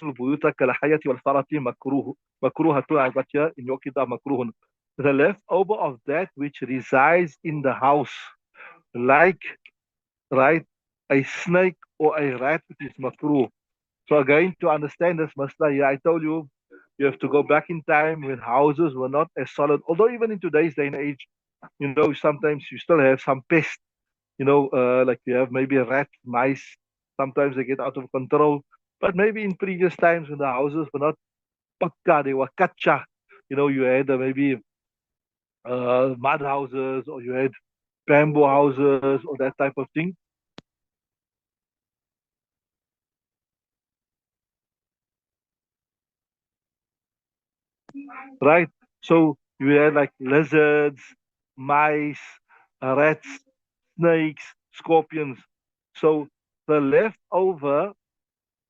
البيوت كالحية والثرى مكروه but here in your kitab مكروه. The leftover of that which resides in the house, like, right, a snake or a rat, it is makruh. So again, to understand this masla, yeah, I told you, you have to go back in time when houses were not as solid. Although even in today's day and age, sometimes you still have some pests, like you have maybe a rat, mice. Sometimes they get out of control. But maybe in previous times when the houses were not pakka, they were kacha. You had maybe mud houses, or you had bamboo houses, or that type of thing, right? So you had like lizards, mice, rats, snakes, scorpions. So the leftover,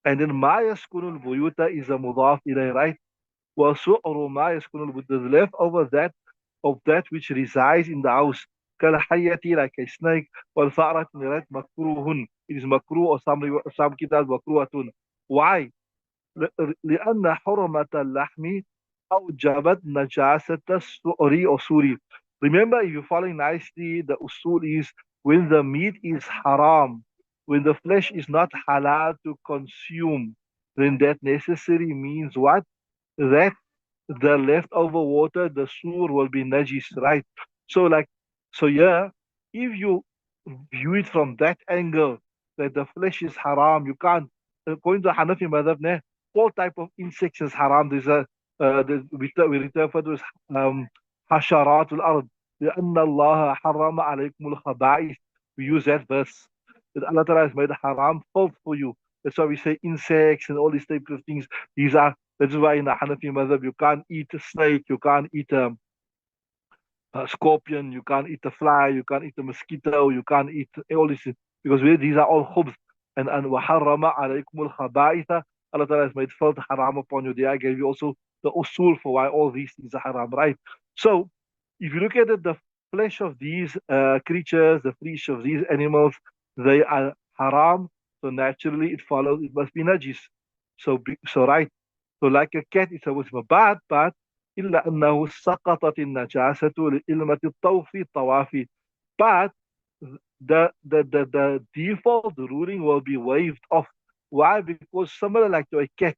and then ma yaskunu buyuta is a mudaf ilay, right? وَسُعْرُ مَا يَسْكُنُ الْبُيُوتَ, the leftover that which resides in the house. كالحية, like a snake. والفأرة, right? مكروه, it is makruh, or some kitab makruhatun. Why? لأن حرمة اللحم أوجبت نجاسة السؤر or suri. Remember, if you're following nicely, the usul is when the meat is haram, when the flesh is not halal to consume, then that necessary means what? That the leftover water, the sur will be najis, right? So like, so yeah, if you view it from that angle, that the flesh is haram, you can't, according to Hanafi madhab, all type of insects is haram. There's we refer to as حشرات الأرض لأن الله حرم عليكم الخبائث. We use that verse that Allah Ta'ala has made haram fault for you. That's why we say insects and all these type of things. These are That is why in the Hanafi madhab you can't eat a snake, you can't eat a scorpion, you can't eat a fly, you can't eat a mosquito, you can't eat all these things, because these are all khubz. And وَحَرَّمَ عَلَيْكُمُ الْخَبَائِثَ, Allah Ta'ala has made filth haram upon you. There I gave you also the usul for why all these things are haram, right? So if you look at it, the flesh of these creatures, the flesh of these animals, they are haram. So naturally it follows it must be najis. So right. So like a cat, it's always bad, but إلا أنه سقطت النجاسة لإلمة الطوف الطوافي. But the default ruling will be waived off. Why? Because similar like to a cat,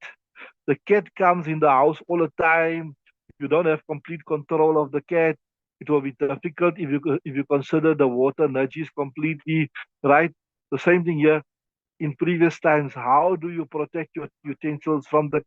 the cat comes in the house all the time. You don't have complete control of the cat. It will be difficult if you consider the water najis completely, right? The same thing here in previous times. How do you protect your utensils from the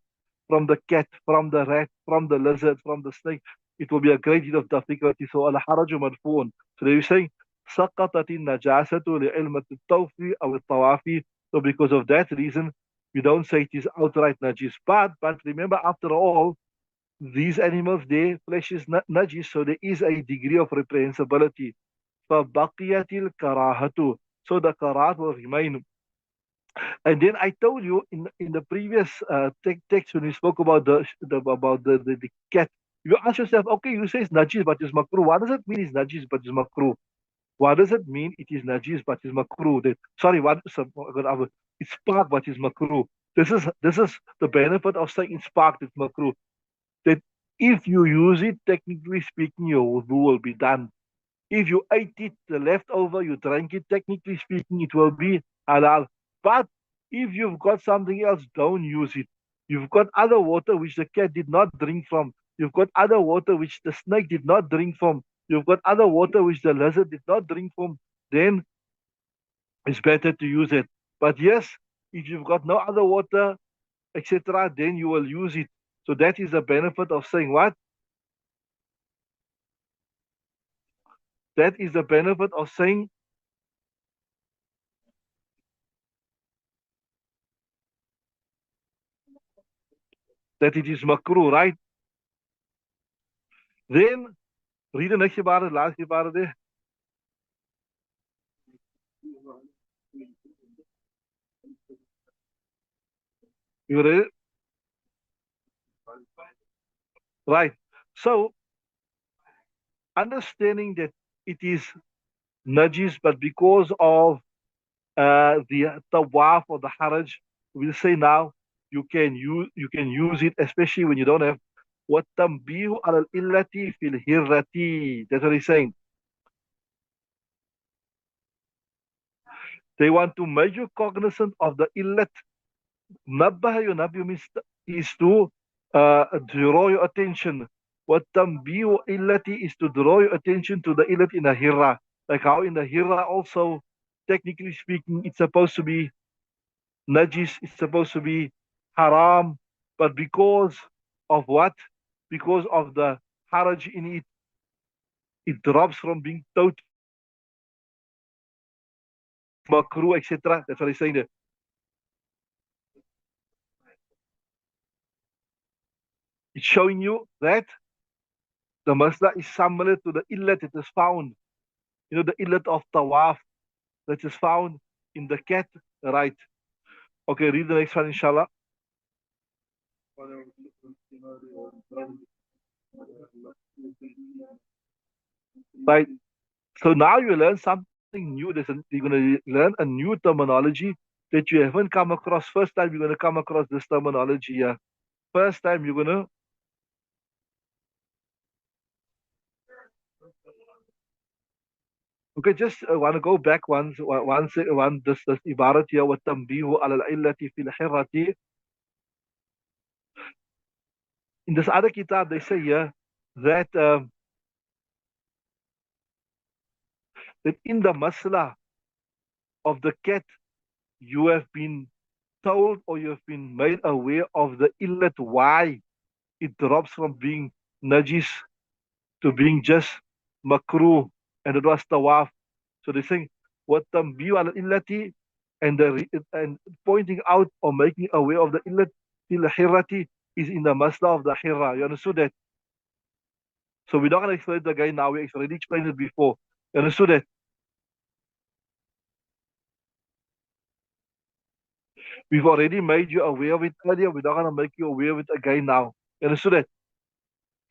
cat, from the rat, from the lizard, from the snake? It will be a great deal of difficulty. So al-haraju madfoon. So they say سقطت النجاسة لعلمة الطوف أو الطواف. So because of that reason, we don't say it is outright najis. But remember, after all, these animals, their flesh is najis, so there is a degree of reprehensibility. فبقيت الكراهة. So the karahat will remain. And then I told you in the previous text when we spoke about the cat, you ask yourself, okay, you say it's najis but it's makruh. What does it mean it's najis but it's makruh? What does it mean it is najis but it's makruh? Sorry, it's spark but it's makruh. This is the benefit of saying it's spark, it's makruh. That if you use it, technically speaking, your wudu will be done. If you ate it, the leftover, you drank it, technically speaking, it will be halal. But if you've got something else, don't use it. You've got other water which the cat did not drink from. You've got other water which the snake did not drink from. You've got other water which the lizard did not drink from. Then it's better to use it. But yes, if you've got no other water, etc., then you will use it. So that is the benefit of saying what? That is the benefit of saying that it is makruh, right? Then read the next ibadah, last ibadah there. You read it? Right. So understanding that it is najis, but because of the tawaf or the haraj, we'll say now you can use it, especially when you don't have what tambihu al illati fil hirrati. That's what he's saying. They want to make you cognizant of the illat. Nabbaha yunabbihu means is to draw your attention. What tambihu illati is to draw your attention to the illat in the hirra. Like how in the hirra also, technically speaking, it's supposed to be najis, it's supposed to be haram, but because of what? Because of the haraj in it, it drops from being totally makruh, etc. That's what he's saying there. It's showing you that the masla is similar to the illat that is found, the illat of tawaf that is found in the cat, right? Okay, read the next one, inshallah. Right. So now you learn something new. You're going to learn a new terminology that you haven't come across. First time you're going to come across this terminology here. First time you're going to. Okay, just want to go back one this ibarat here. وَالتَّنْبِيهُ عَلَى الْعِلَّةِ فِي الْحِرَّةِ. In this other kitab, they say here that that in the masla of the cat, you have been told or you have been made aware of the illat why it drops from being najis to being just makruh, and it was tawaf. So they're saying what tambiyu al illati, and pointing out or making aware of the illat till hirati is in the masla of the hirra. You understood that? So we're not going to explain it again now. We already explained it before. You understood that? We've already made you aware of it earlier. We're not going to make you aware of it again now. You understood that?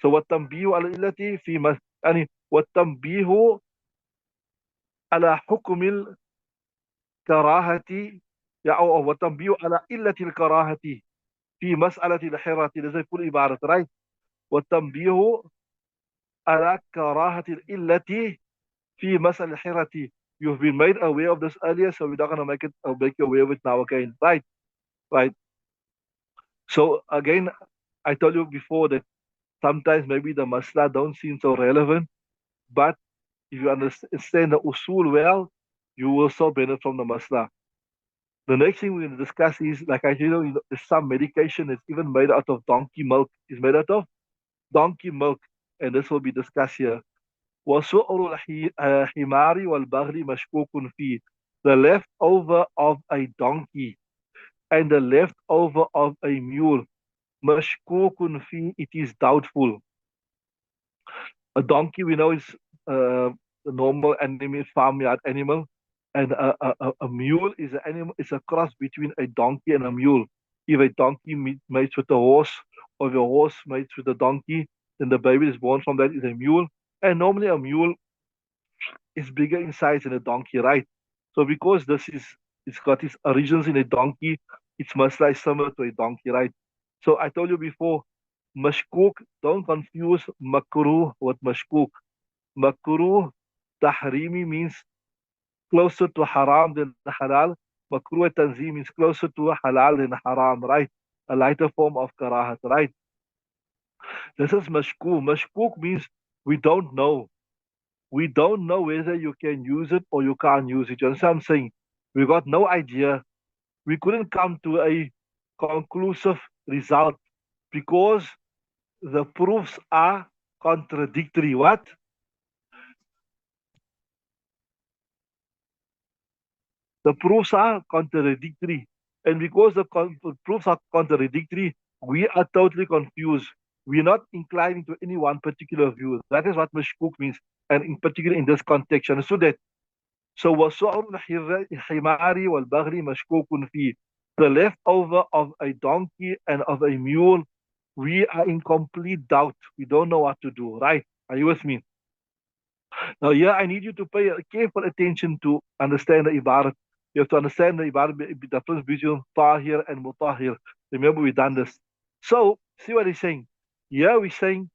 So what tambihu al illati fi mas, يعني والتنبيه على حكم الكراهة، أو والتنبيه على علة الكراهة في مسألة الحرة. There's a full عبارة, right? والتنبيه على كراهة العلة في مسألة الحرة. You've been made aware of this earlier, so we're not going to make you aware of it now again. Right, right. So again, I told you before that sometimes maybe the masla don't seem so relevant, but if you understand the usul well, you will still benefit from the masla. The next thing we're going to discuss is, like I said, there's some medication that's even made out of donkey milk. Is made out of donkey milk, and this will be discussed here. وسؤر الحمار والبغل مشكوك فيه. The leftover of a donkey and the leftover of a mule. مشكوك فيه, it is doubtful. A donkey, we know, is a normal animal, farmyard animal, and a mule is an animal. It's a cross between a donkey and a mule. If a donkey mates with a horse, or if a horse mates with a donkey, then the baby is born from that is a mule. And normally a mule is bigger in size than a donkey, right? So because this is it's got its origins in a donkey, it's much like similar to a donkey, right? So I told you before, mashkuk, don't confuse makruh with mashkuk. Makruh tahrimi means closer to haram than halal. Makruh tanzim means closer to halal than haram, right? A lighter form of karahat, right? This is mashkuk. Mashkuk means we don't know. We don't know whether you can use it or you can't use it. You understand what I'm saying? We got no idea. We couldn't come to a conclusive result because the proofs are contradictory. What? The proofs are contradictory. And because the proofs are contradictory, we are totally confused. We're not inclining to any one particular view. That is what mashkuk means. And in particular in this context. You understood that? So وَسُعْرُ الْحِمَارِ وَالْبَغْرِ مَشْكُوكٌ فِيهِ. The leftover of a donkey and of a mule, we are in complete doubt. We don't know what to do, right? Are you with me? Now here I need you to pay careful attention to understand the ibarat. You have to understand the difference between tahir and mutahir. Remember, we've done this. So, see what he's saying. Here we're saying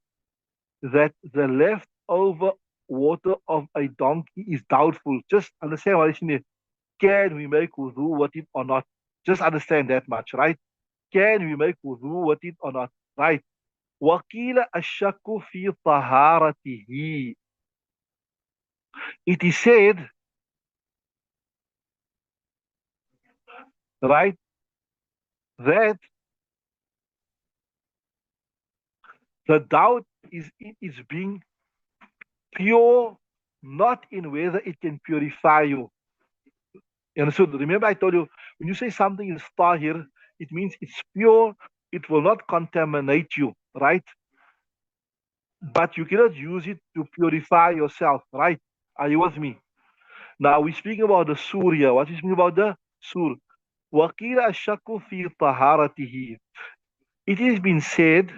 that the leftover water of a donkey is doubtful. Just understand what he's saying there. Can we make wudu with it or not? Just understand that much, right? Can we make wudu with it or not? Right. وقيل الشك في طهارته. It is said, right, that the doubt is being pure, not in whether it can purify you. And so remember, I told you, when you say something is tahir, it means it's pure, it will not contaminate you, right? But you cannot use it to purify yourself, right? Are you with me? Now we're speaking about the surya. What is speaking about the sur? وَقِيلَ الشَّكُّ فِي طَهَارَتِهِ. It has been said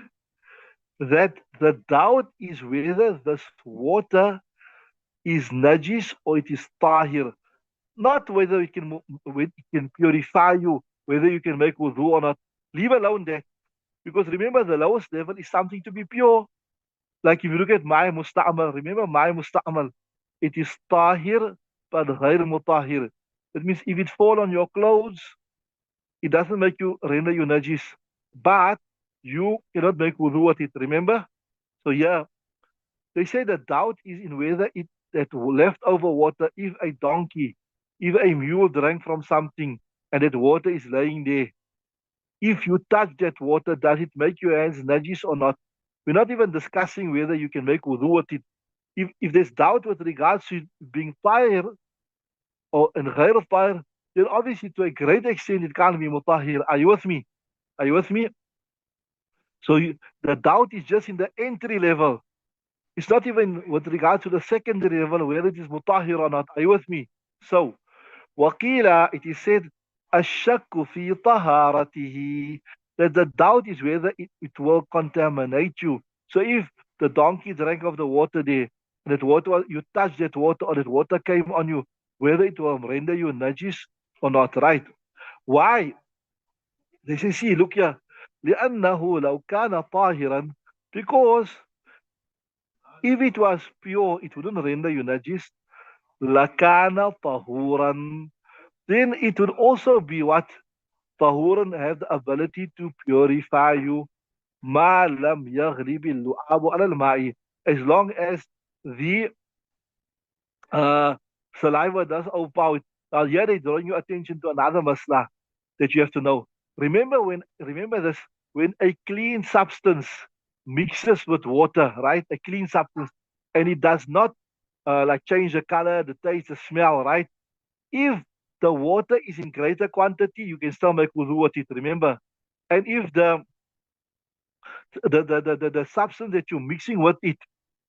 that the doubt is whether this water is najis or it is tahir. Not whether it can purify you, whether you can make wudu or not. Leave alone that. Because remember, the lowest level is something to be pure. Like if you look at my musta'mal, remember my musta'mal, it is tahir but ghair mutahir. That means if it fall on your clothes, it doesn't make you render you najis. But you cannot make wudu with it, remember? So yeah, they say the doubt is in whether it that leftover water, if a mule drank from something and that water is laying there, if you touch that water, does it make your hands najis or not? We're not even discussing whether you can make wudu with it. If there's doubt with regards to being fire or in ghair of fire, then obviously to a great extent it can't be mutahhir. Are you with me? Are you with me? So the doubt is just in the entry level. It's not even with regard to the secondary level, whether it is mutahhir or not. Are you with me? So, waqila, it is said, ashakku fi taharatihi, that the doubt is whether it will contaminate you. So if the donkey drank of the water there, and that water, you touched that water, or that water came on you, whether it will render you najis or not, right? Why? They say, see, look here. لأنه لو كان طاهرا, because if it was pure, it wouldn't render you najis. لكان طهورا, then it would also be what? طهورا, have the ability to purify you. ما لم يغلب اللعاب على الماء, as long as the saliva does overpower it. Now here they're drawing your attention to another masla that you have to know. Remember this, when a clean substance mixes with water, right? A clean substance, and it does not like change the color, the taste, the smell, right? If the water is in greater quantity, you can still make wudu with it, remember? And if the substance that you're mixing with it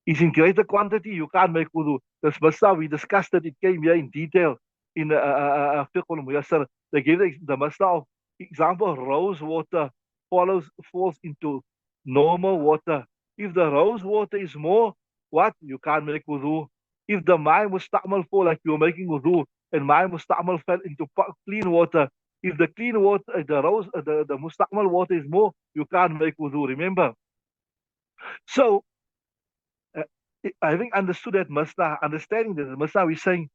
is in greater quantity, you can't make wudu. This masla, we discussed it, it came here in detail in Fiqh al-Muyassar. They gave the masla of example, rose water falls into normal water. If the rose water is more, what? You can't make wudu. If the mai musta'mal fall, like you're making wudu, and mai musta'mal fell into clean water, if the clean water, the musta'mal water is more, you can't make wudu, remember? So, uh, having understood that masla, understanding that masla, we're saying,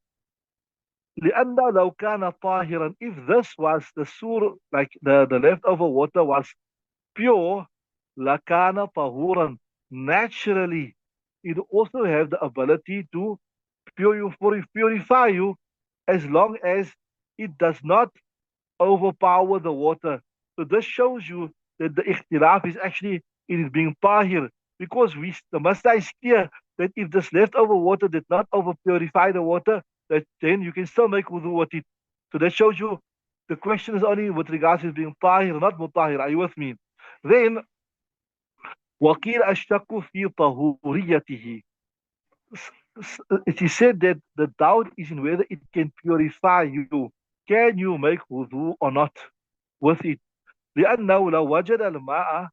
لأن لو كان طاهرا, if this was the sur, like the leftover water was pure, لكان طهورا, naturally, it also have the ability to purify you, as long as it does not overpower the water. So this shows you that the ikhtilaf is actually, it is being tahir, because the masla is clear that if this leftover water did not over purify the water, that then you can still make wudu with it. So that shows you the question is only with regards to being tahir, not mutahir. Are you with me? Then وَقِيلَ أَشْتَكُ فِي طَهُورِيَّتِهِ. It is said that the doubt is in whether it can purify you. Can you make wudu or not with it? لأنه لو وجد الماء,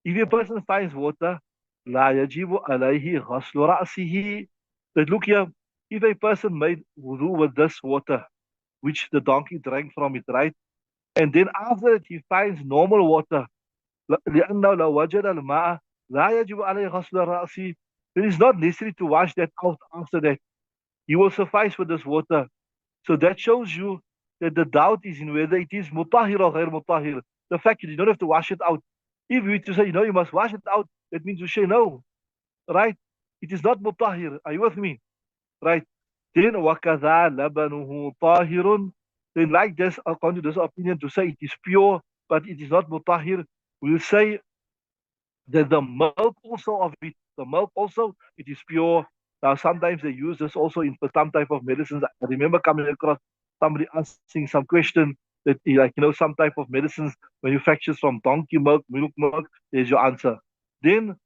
if a person finds water, لا يجب عليه غسل رأسه. That look here, if a person made wudu with this water, which the donkey drank from it, right? And then after that, he finds normal water. لأنه لو وجد الماء لا يجب عليه غسل الرأس. It is not necessary to wash that out after that. He will suffice for this water. So that shows you that the doubt is in whether it is mutahir or ghair mutahir. The fact that you don't have to wash it out. If we to say, you must wash it out, that means you say no, right? It is not mutahir. Are you with me? Right? Then وَكَذَا لَبَنُهُ طَاهِرٌ. Then like this, according to this opinion, to say it is pure, but it is not mutahir, we'll say that the milk also of it, the milk also, it is pure. Now, sometimes they use this also in for some type of medicines. I remember coming across somebody asking some question that, like, some type of medicines manufactured from donkey milk, there's your answer. Then,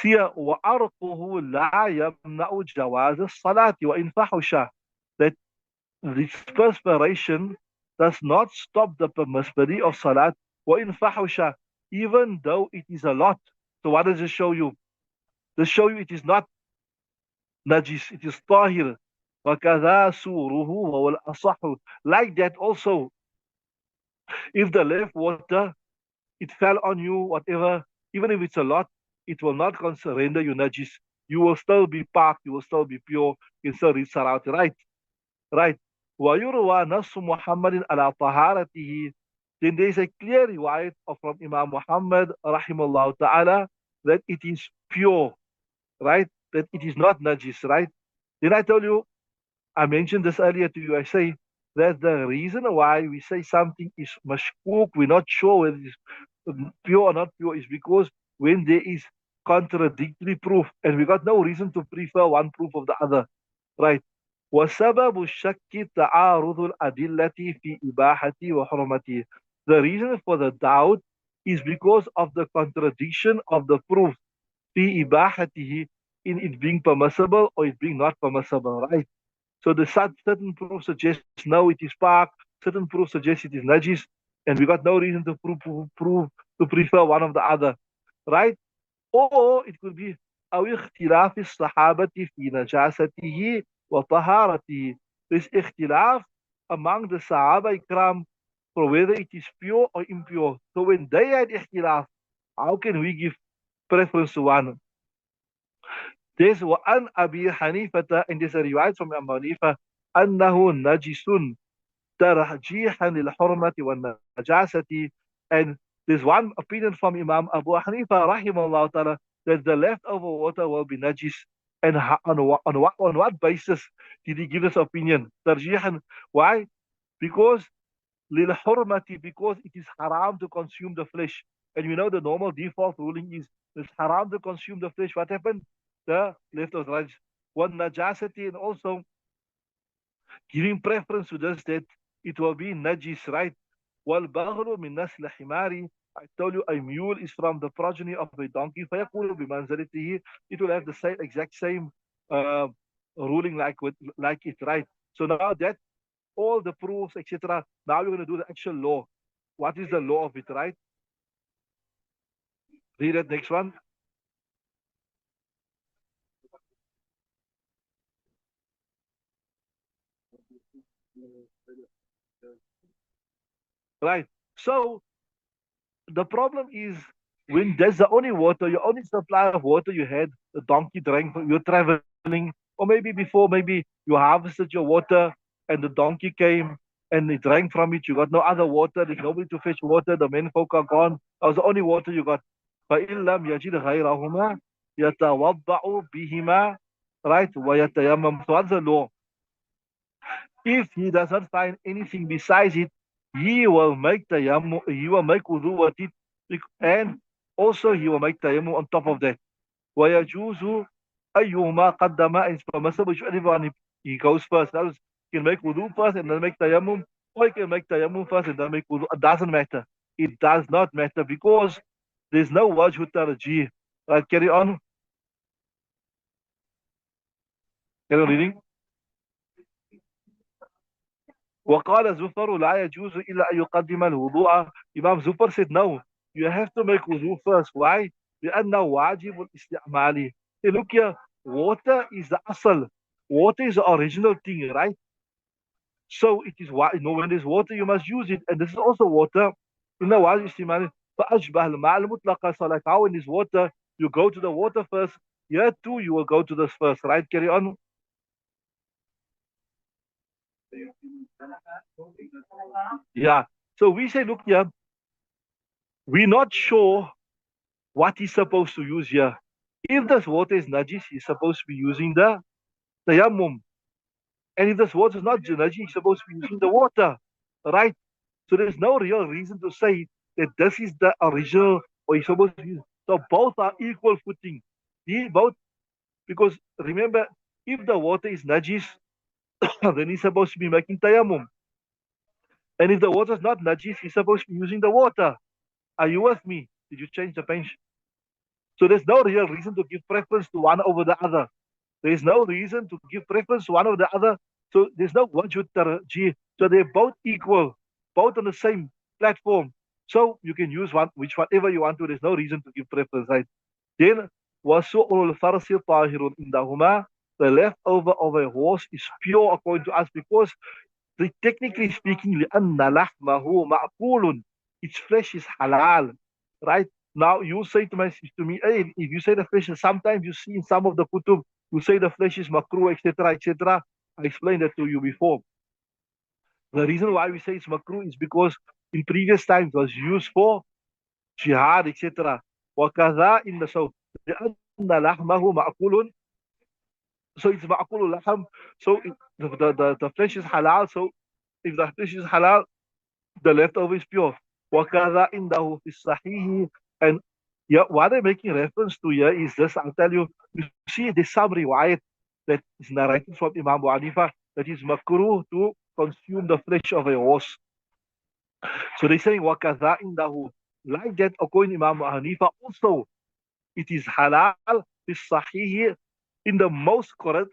here, وَأَرْقُهُ لَا يَمْنَعُ جَوَازَ الصَّلَاةِ وَإِنْ فَحُشَ. That this perspiration does not stop the permissibility of salat, وَإِنْ فَحُشَ, even though it is a lot. So what does it show you? This show you it is not najis, it is tahir. وَكَذَا سُورُهُ وَهُوَ الْأَصَحُ. Like that also, if the left water, it fell on you, whatever, even if it's a lot, it will not render you najis. You will still be parked, you will still be pure, you can still read salat, right? Right. وَيُرْوَى نَصُّ مُحَمَّدٍ عَلَى طَهَارَتِهِ. Then there is a clear riwayat from Imam Muhammad, rahimahullah ta'ala, that it is pure, right? That it is not najis, right? Then I told you, I mentioned this earlier to you, I say that the reason why we say something is mashkuk, we're not sure whether it's pure or not pure, is because when there is contradictory proof, and we got no reason to prefer one proof of the other, right? وسبب الشك تعارض الأدلة في إباحته وحرمته. The reason for the doubt is because of the contradiction of the proof في إباحته, in it being permissible or it being not permissible, right? So the certain proof suggests no, it is park. Certain proof suggests it is najis, and we got no reason to prove to prefer one of the other, right? Or it could be أو اختلاف الصحابة في نجاسته وطهارته. There's اختلاف among the Sahaba Ikram for whether it is pure or impure. So when they had اختلاف, how can we give preference to one? There's وعن أبي حنيفة, and there's a riwayat from Abu Hanifa, أنه نجس ترجيحا للحرمة والنجاسة. And there's one opinion from Imam Abu Hanifa, rahimahullah ta'ala, that the leftover water will be najis. And on what basis did he give this opinion? Tarjihan. Why? Because للحرمة, because it is haram to consume the flesh. And you know the normal default ruling is it's haram to consume the flesh. What happened? The leftover raj. One najasati, and also giving preference to this, that it will be najis, right? والبغل من نسل حماري. I told you a mule is from the progeny of a donkey. فيقول بمنزلته, it will have the same exact same uh, ruling like it, right? So now that all the proofs, etc. Now we're going to do the actual law. What is the law of it, right? Read that next one. Right. So the problem is when there's the only water, your only supply of water you had, the donkey drank, you're traveling, or maybe before, maybe you harvested your water and the donkey came and it drank from it. You got no other water, there's nobody to fetch water, the men folk are gone. That was the only water you got. فَإِن لَمْ يَجِدْ غَيْرَهُمَا يَتَوَضَّعُ بِهِمَا, right? وَيَتَيَمَّمْ. So what's the law? If he does not find anything besides it, he will make tayammum, he will make wudu with it, and also he will make tayammum on top of that. وَيَجُوزُ أَيُّهُمَا قَدَّمَا. It's permissible whichever one he goes first. That is, he can make wudu first and then make tayammum, or he can make tayammum first and then make wudu. It doesn't matter. It does not matter because there's no wajhu tarjih. Right, carry on. Carry on reading. وقال زفر لا يجوز إلا أن يقدم الوضوء. Imam Zufar said no, you have to make wudu first. Why? لأنه واجب الاستعمال. Hey, look here, water is the asal. Water is the original thing, right? So it is why, when there's water, you must use it. And this is also water. You know why? فأشبه الماء المطلقة. So like how in this water, you go to the water first. Here too, you will go to this first, right? Carry on. Yeah. So we say, look here, we're not sure what he's supposed to use here. If this water is najis, he's supposed to be using the tayammum. And if this water is not najis, he's supposed to be using the water, right? So there's no real reason to say that this is the original or he's supposed to use. So both are equal footing. Both, because remember, if the water is najis, then he's supposed to be making tayammum. And if the water is not najis, he's supposed to be using the water. Are you with me? Did you change the page? So there's no real reason to give preference to one over the other. There is no reason to give preference to one over the other. So there's no wajud tarjih. So they're both equal, both on the same platform. So you can use whatever you want to. There's no reason to give preference, right? Then وَسُؤْرُ الْفَرْسِ طَاهِرٌ إِنْدَهُمَا. The leftover of a horse is pure according to us because technically speaking, لأن لحمه مأكول. Its flesh is halal, right? Now you say to me, hey, if you say the flesh is, sometimes you see in some of the kutub, you say the flesh is makruh, etc., etc. I explained that to you before. The reason why we say it's makruh is because in previous times it was used for jihad, etc. وكذا in the so لأن لحمه مأكول, so it's ma'kulul laham. So the flesh is halal. So if the flesh is halal, the leftover is pure. وَكَذَا إِنْدَهُ فِي الصَّحِيحِ. And yeah, what I'm making reference to here is this. I'll tell you, you see, there's some riwayat that is narrated from Imam Abu Hanifa that is makruh to consume the flesh of a horse. So they're saying, وَكَذَا إِنْدَهُ. Like that, according to Imam Abu Hanifa, also, it is halal, is sahih, in the most correct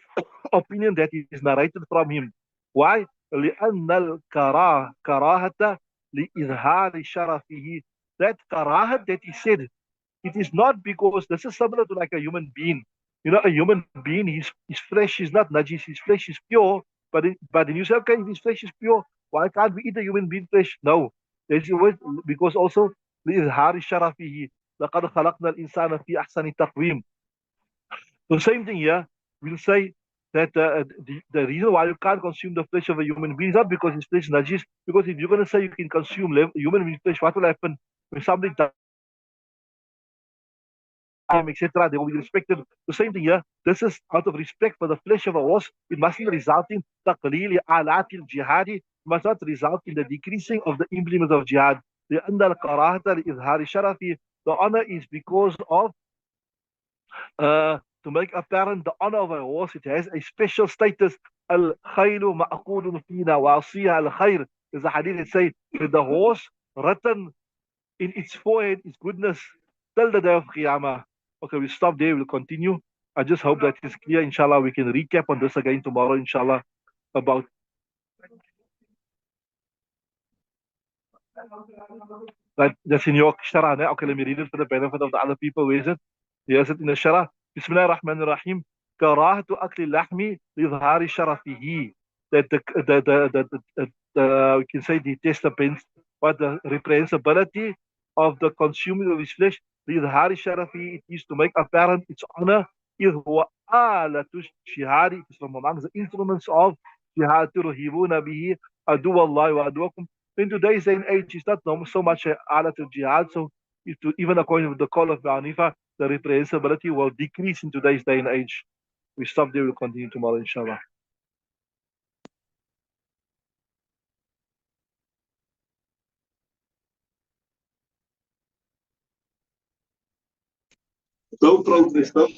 opinion that is narrated from him. Why? لأن الكراهة لإظهار شرفه. That karahat that he said, it is not because this is similar to like a human being. You know, a human being, his flesh is not najis, his flesh is pure. But then you say, okay, if his flesh is pure, why can't we eat a human being flesh? No. There's always, because also لإظهار شرفه. لقد خلقنا الإنسان في أحسن تقويم. The same thing here. We'll say that the reason why you can't consume the flesh of a human being is not because his flesh is najis. Because if you're going to say you can consume human being flesh, what will happen when somebody dies, etc.? They will be respected. The same thing here. This is out of respect for the flesh of a horse. It mustn't result in taqlili alatil jihadi. It must not result in the decreasing of the implements of jihad. The honor is because of to make apparent the honor of a horse. It has a special status. Al khaylu ma'qudun fina wasiha al khayr. There's a hadith that say that the horse written in its forehead is goodness till the day of Qiyamah. Okay, we stop there. We'll continue. I just hope that is clear. Inshallah, we can recap on this again tomorrow. Inshallah, about that. That's in your shara. Okay, let me read it for the benefit of the other people. Where is it? Here's it in the shara. Bismillah ar-Rahman ar-Rahim. Karahatu akli lahmi lidhari sharafihi. That we can say the testament, but the reprehensibility of the consuming of his flesh, lidhari sharafi, it is to make apparent its honor. إذ هو آلة الشهاد, it is from among the instruments of jihad ترهبون به عدو الله وعدوكم. In today's day and age, it's not so much alat al jihad. So, even according to the call of Hanifa, the reprehensibility will decrease in today's day and age. We stop there. We'll continue tomorrow, inshallah. Go progress. Go.